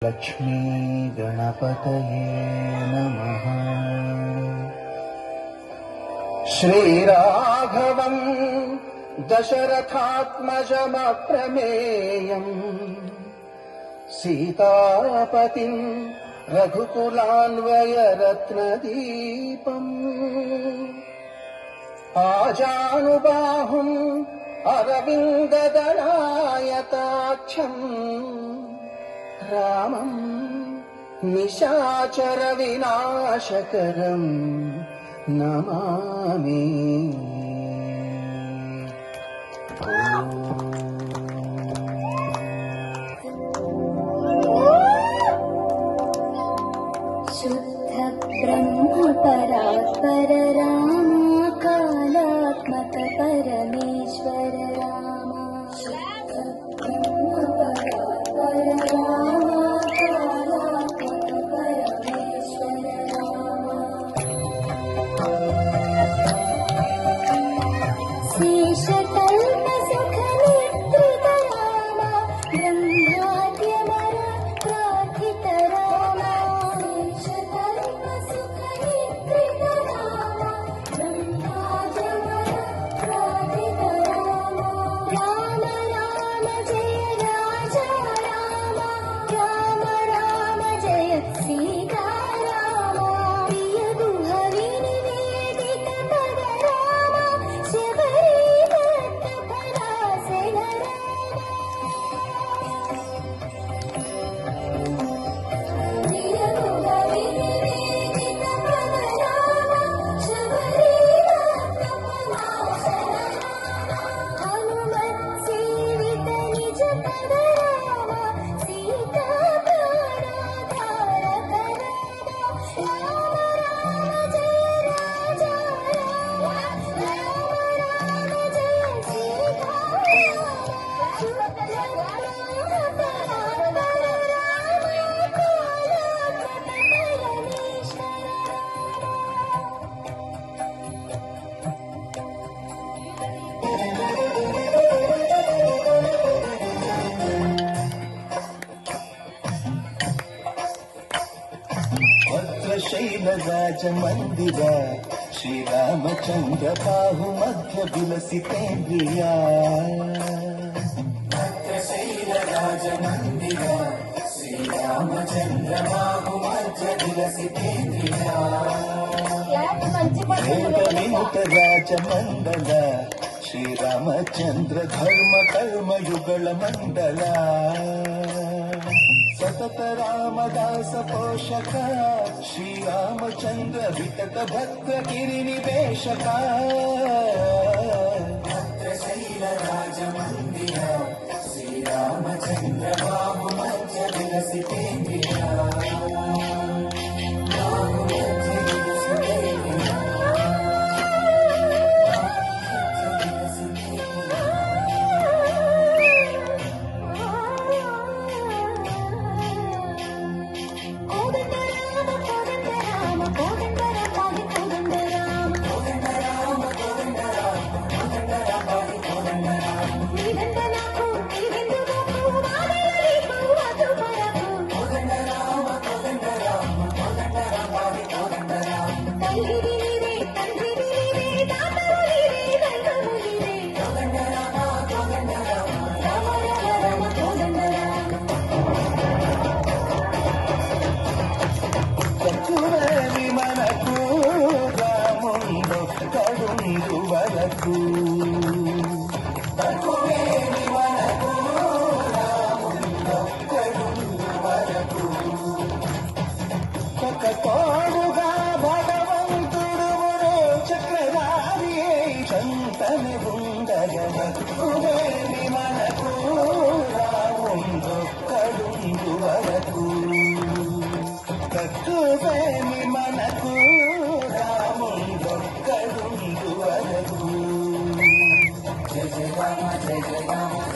लक्ष्मी गणपतये नमः। श्रीराघवम् दशरथात्मजमप्रमेयम् सीतापतिम् रघुकुलान्वयरत्नदीपम् आजानुबाहुम् अरविन्ददलायताक्षम् रामं निशाचर विनाशकरं नमामि। शुद्ध ब्रह्म परात्पर राम कालात्मक परमेश्वर राम। शुद्ध ब्रह्म परात्पर राम कालात्मक परमेश्वर राम। शेषकल्प सुख निद्रित राम ब्रह्माद्यमर प्रार्थित राम। शेषकल्प सुख निद्रित राम ब्रह्माद्यमर प्रार्थित राम। राम राम जय राजा राम राम राम जय सीता राम। प्रिय गुह विनिवेदित पद राम शबरी दत्त पराशर राम। प्रिय गुह विनिवेदित पद राम शबरी दत्त पराशर राम। हनुमत सेवित निज पद राम सीता प्राणाधारक राम। राम राम जय राजा राम राम राम जय सीता राम। शुद्ध ब्रह्म परात्पर राम कालात्मक परमेश्वर भद्रशैलराजमन्दिर श्रीरामचन्द्र बाहुमध्य विलसितेन्द्रिया। भद्रशैलराजमन्दिर श्रीरामचन्द्र बाहुमध्य विलसितेन्द्रिया। वेदविनुत राजमण्डल श्रीरामचन्द्र धर्म कर्म युगल मंडल। सतत रामदास पोषक श्रीरामचन्द्र वितत भक्त गिरिनिवेशक। भद्रशैल राजमन्दिर श्रीरामचन्द्र बाहुमध्य विलसितेन्द्रिया। తోడుగా భగవంతుడు చక్రధారి సంతని ఉండగలకువేమి మనకు రాముందొక్కడుందు వరకు. తక్కువేమి మనకు రాముందొక్కడుందు వరకు. జయ జయ రామ జయ జయ రామ